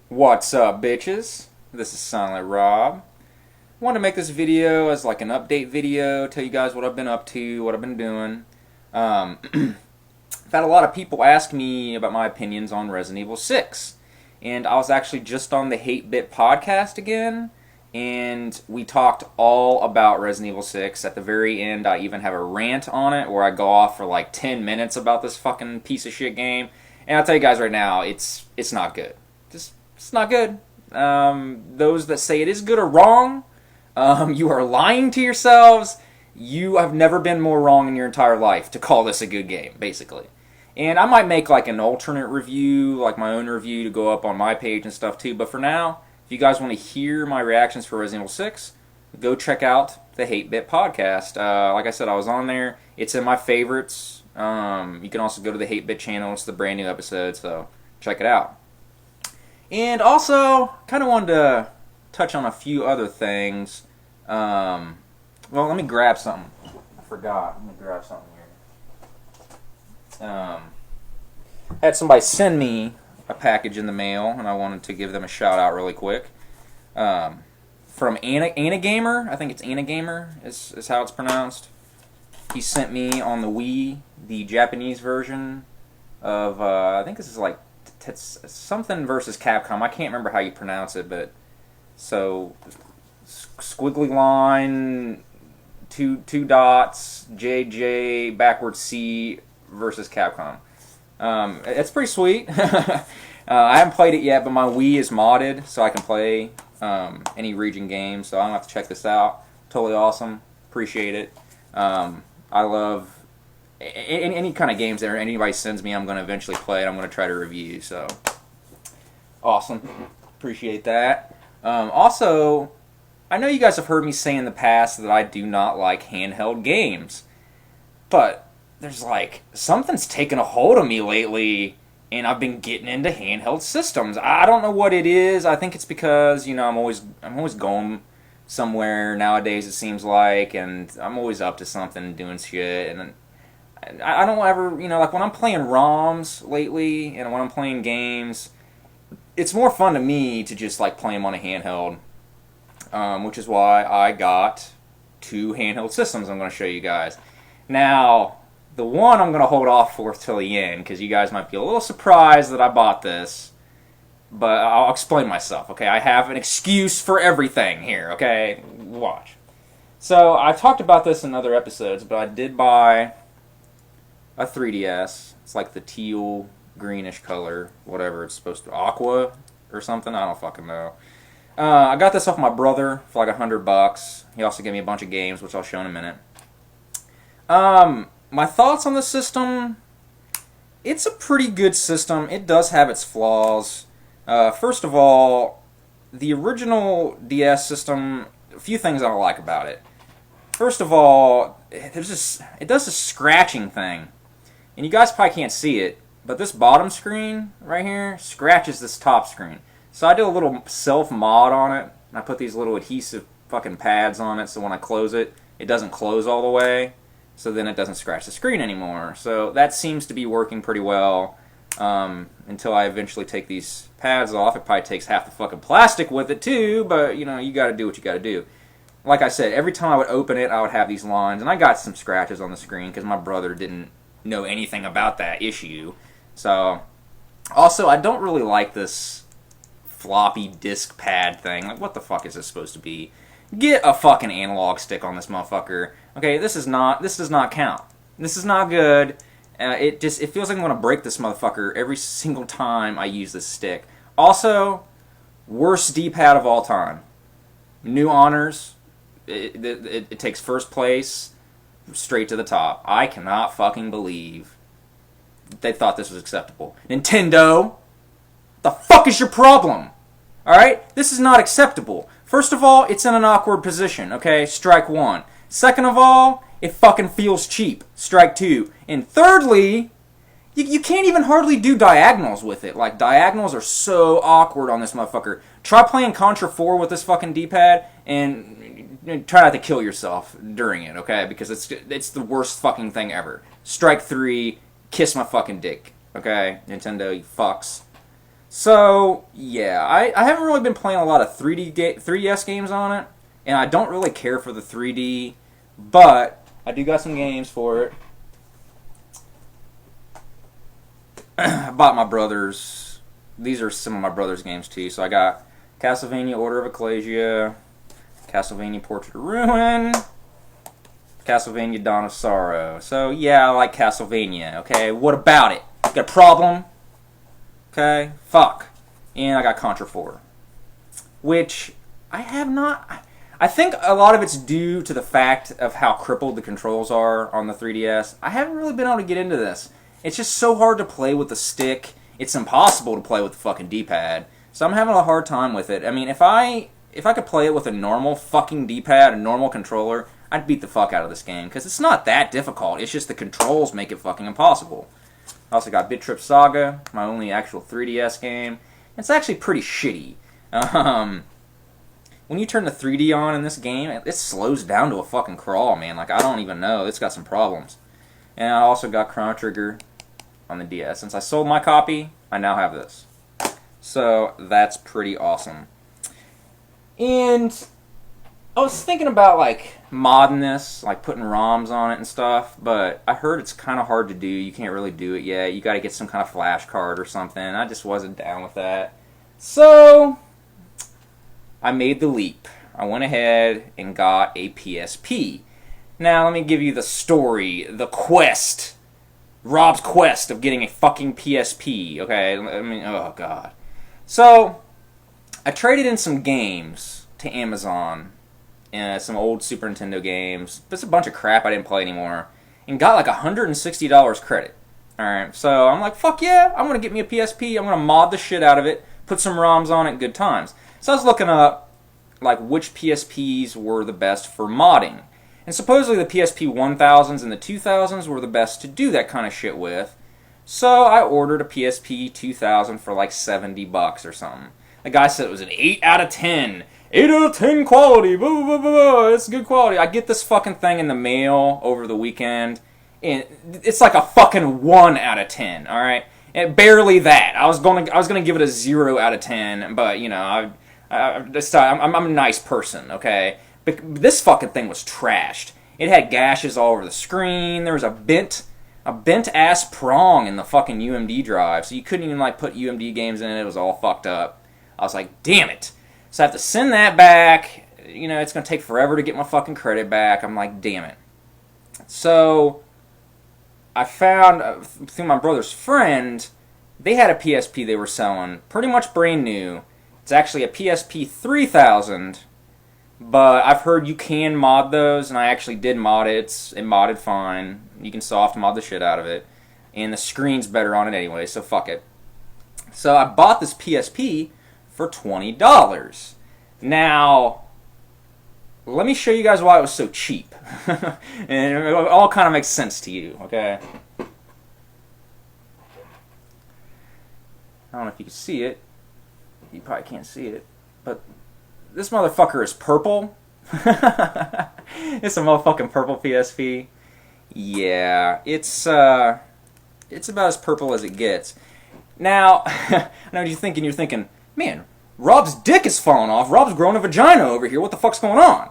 What's up, bitches? This is Silent Rob. I wanted to make this video as like an update video, tell you guys what I've been up to, what I've been doing. I've had a lot of people ask me about my opinions on Resident Evil 6. And I was actually just on the Hate Bit podcast again, and we talked all about Resident Evil 6. At the very end, I even have a rant on it where I go off for like 10 minutes about this fucking piece of shit game. And I'll tell you guys right now, it's not good. It's not good. Those that say it is good are wrong. You are lying to yourselves. You have never been more wrong in your entire life to call this a good game, basically. And I might make like an alternate review, like my own review to go up on my page and stuff too. But for now, if you guys want to hear my reactions for Resident Evil 6, go check out the Hate Bit podcast. Like I said, I was on there. It's in my favorites. You can also go to the Hate Bit channel. It's the brand new episode, so check it out. And also, kind of wanted to touch on a few other things. Well, let me grab something. I forgot. Let me grab something here. Had somebody send me a package in the mail, and I wanted to give them a shout out really quick. From Anna Gamer, I think it's Anna Gamer is how it's pronounced. He sent me on the Wii the Japanese version of I think this is like something versus Capcom. I can't remember how you pronounce it, but so squiggly line, two dots, JJ backwards C versus Capcom. It's pretty sweet. I haven't played it yet, but my Wii is modded, so I can play any region games. So I'm gonna have to check this out. Totally awesome. Appreciate it. I love any kind of games that anybody sends me. I'm gonna eventually play it. I'm gonna try to review. So awesome. Appreciate that. Also, I know you guys have heard me say in the past that I do not like handheld games, but there's like something's taken a hold of me lately, and I've been getting into handheld systems. I don't know what it is. I think it's because I'm always going somewhere nowadays. It seems like, and I'm always up to something, doing shit, and I don't ever like when I'm playing ROMs lately, and when I'm playing games, it's more fun to me to just like play them on a handheld. Which is why I got two handheld systems I'm going to show you guys. Now, the one I'm going to hold off for till the end, because you guys might be a little surprised that I bought this, but I'll explain myself, okay? I have an excuse for everything here, okay? Watch. So, I've talked about this in other episodes, but I did buy a 3DS. It's like the teal, greenish color, whatever it's supposed to be. Aqua or something? I don't fucking know. I got this off my brother for like $100. He also gave me a bunch of games, which I'll show in a minute. My thoughts on the system, it's a pretty good system. It does have its flaws. First of all, the original DS system, a few things I don't like about it. First of all, it does this scratching thing. And you guys probably can't see it, but this bottom screen right here scratches this top screen. So I did a little self-mod on it, and I put these little adhesive fucking pads on it, so when I close it, it doesn't close all the way, so then it doesn't scratch the screen anymore. So that seems to be working pretty well, until I eventually take these pads off. It probably takes half the fucking plastic with it too, but you gotta do what you gotta do. Like I said, every time I would open it, I would have these lines, and I got some scratches on the screen, because my brother didn't know anything about that issue. So, also, I don't really like this floppy disk pad thing. Like, what the fuck is this supposed to be? Get a fucking analog stick on this motherfucker. Okay, this does not count. This is not good. It feels like I'm gonna break this motherfucker every single time I use this stick. Also, worst D-pad of all time. New honors. It takes first place straight to the top. I cannot fucking believe they thought this was acceptable. Nintendo, the fuck is your problem? Alright? This is not acceptable. First of all, it's in an awkward position, okay? Strike one. Second of all, it fucking feels cheap. Strike two. And thirdly, you can't even hardly do diagonals with it. Like, diagonals are so awkward on this motherfucker. Try playing Contra 4 with this fucking D-pad, and try not to kill yourself during it, okay? Because it's the worst fucking thing ever. Strike three, kiss my fucking dick, okay? Nintendo, you fucks. So, yeah, I haven't really been playing a lot of 3DS games on it, and I don't really care for the 3D, but I do got some games for it. I bought my brother's. These are some of my brother's games too. So I got Castlevania Order of Ecclesia, Castlevania Portrait of Ruin, Castlevania Dawn of Sorrow. So yeah, I like Castlevania. Okay, what about it? Got a problem? Okay, fuck. And I got Contra 4, which I have not. I think a lot of it's due to the fact of how crippled the controls are on the 3DS. I haven't really been able to get into this. It's just so hard to play with the stick. It's impossible to play with the fucking D-pad. So I'm having a hard time with it. I mean, if I could play it with a normal fucking D-pad, a normal controller, I'd beat the fuck out of this game. Because it's not that difficult. It's just the controls make it fucking impossible. I also got Bit Trip Saga, my only actual 3DS game. It's actually pretty shitty. When you turn the 3D on in this game, it slows down to a fucking crawl, man. Like, I don't even know. It's got some problems. And I also got Chrono Trigger on the DS. Since I sold my copy, I now have this. So, that's pretty awesome. And I was thinking about, like, modding this, like putting ROMs on it and stuff, but I heard it's kind of hard to do. You can't really do it yet. You got to get some kind of flash card or something. I just wasn't down with that. So, I made the leap. I went ahead and got a PSP. Now, let me give you the story, the quest, Rob's quest of getting a fucking PSP, okay? I mean, oh, God. So, I traded in some games to Amazon, some old Super Nintendo games, just a bunch of crap I didn't play anymore, and got like $160 credit. Alright, so I'm like, fuck yeah, I'm going to get me a PSP, I'm going to mod the shit out of it, put some ROMs on it, good times. So I was looking up, like, which PSPs were the best for modding. And supposedly the PSP 1000s and the 2000s were the best to do that kind of shit with. So I ordered a PSP 2000 for like $70 or something. The guy said it was an 8 out of 10. 8 out of 10 quality. Blah, blah, blah, blah. It's good quality. I get this fucking thing in the mail over the weekend, and it's like a fucking 1 out of 10, alright? Barely that. I was gonna give it a 0 out of 10, but, you know, I'm a nice person, okay? But this fucking thing was trashed. It had gashes all over the screen. There was a bent ass prong in the fucking UMD drive, so you couldn't even like put UMD games in it. It was all fucked up. I was like, damn it. So I have to send that back. You know, it's gonna take forever to get my fucking credit back. I'm like, damn it. So I found through my brother's friend, they had a PSP they were selling, pretty much brand new. It's actually a PSP 3000. But I've heard you can mod those, and I actually did mod it. It modded fine. You can soft mod the shit out of it. And the screen's better on it anyway, so fuck it. So I bought this PSP for $20. Now, let me show you guys why it was so cheap. And it all kind of makes sense to you, okay? I don't know if you can see it. You probably can't see it. But this motherfucker is purple. It's a motherfucking purple PSP. Yeah, it's about as purple as it gets. Now, I know what you're thinking. You're thinking, man, Rob's dick is falling off. Rob's growing a vagina over here. What the fuck's going on?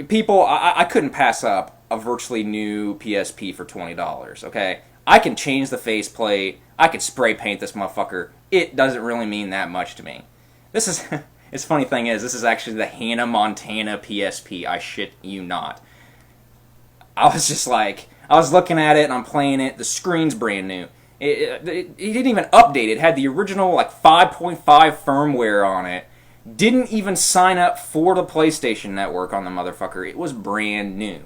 People, I couldn't pass up a virtually new PSP for $20, okay? I can change the faceplate. I can spray paint this motherfucker. It doesn't really mean that much to me. This is... It's funny thing is, this is actually the Hannah Montana PSP. I shit you not. I was just like, I was looking at it and I'm playing it. The screen's brand new. It didn't even update. It had the original like 5.5 firmware on it. Didn't even sign up for the PlayStation Network on the motherfucker. It was brand new.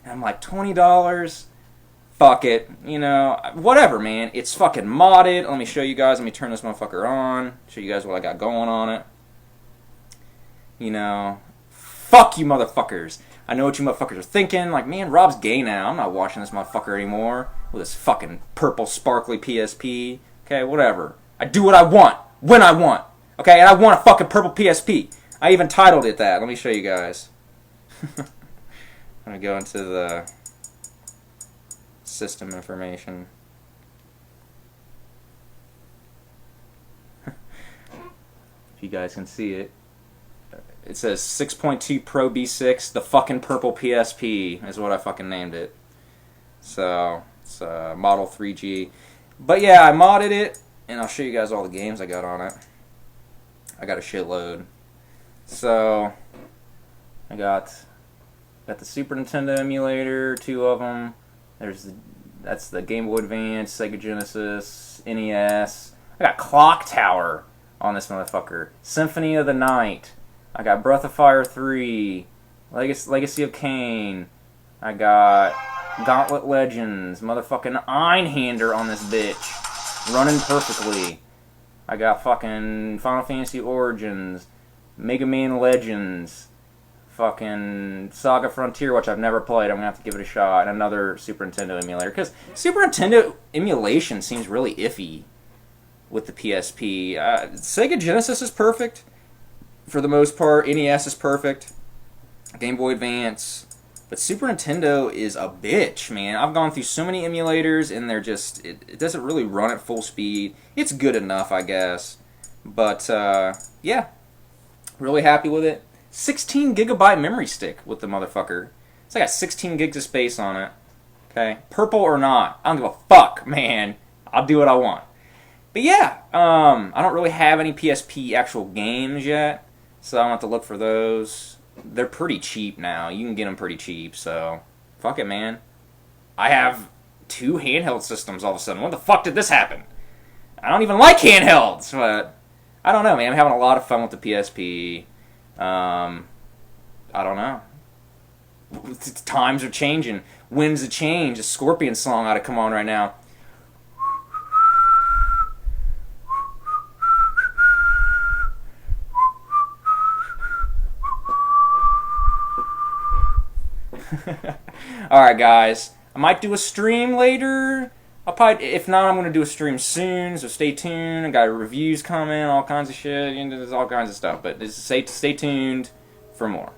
And I'm like, $20? Fuck it. You know, whatever, man. It's fucking modded. Let me show you guys. Let me turn this motherfucker on. Show you guys what I got going on it. You know, fuck you motherfuckers. I know what you motherfuckers are thinking. Like, man, Rob's gay now. I'm not watching this motherfucker anymore with this fucking purple sparkly PSP. Okay, whatever. I do what I want, when I want. Okay, and I want a fucking purple PSP. I even titled it that. Let me show you guys. I'm going to go into the system information. you guys can see it. It says 6.2 Pro B6, the fucking purple PSP is what I fucking named it. So, it's Model 3G. But yeah, I modded it, and I'll show you guys all the games I got on it. I got a shitload. So, I got the Super Nintendo emulator, 2 of them. That's the Game Boy Advance, Sega Genesis, NES. I got Clock Tower on this motherfucker. Symphony of the Night. I got Breath of Fire 3, Legacy of Kain. I got Gauntlet Legends, motherfucking Einhander on this bitch, running perfectly. I got fucking Final Fantasy Origins, Mega Man Legends, fucking Saga Frontier, which I've never played. I'm gonna have to give it a shot, and another Super Nintendo emulator, because Super Nintendo emulation seems really iffy with the PSP. Sega Genesis is perfect. For the most part, NES is perfect. Game Boy Advance. But Super Nintendo is a bitch, man. I've gone through so many emulators, and they're just... It doesn't really run at full speed. It's good enough, I guess. But, yeah. Really happy with it. 16 gigabyte memory stick with the motherfucker. It's got 16 gigs of space on it. Okay? Purple or not. I don't give a fuck, man. I'll do what I want. But yeah, I don't really have any PSP actual games yet. So I don't have to look for those. They're pretty cheap now. You can get them pretty cheap, so fuck it, man. I have 2 handheld systems all of a sudden. When the fuck did this happen? I don't even like handhelds, but I don't know, man. I'm having a lot of fun with the PSP. I don't know. Times are changing. Winds of change. A Scorpion song ought to come on right now. Alright, guys. I might do a stream later. I'll probably, if not, I'm going to do a stream soon, so stay tuned. I got reviews coming, all kinds of shit. There's all kinds of stuff, but just stay tuned for more.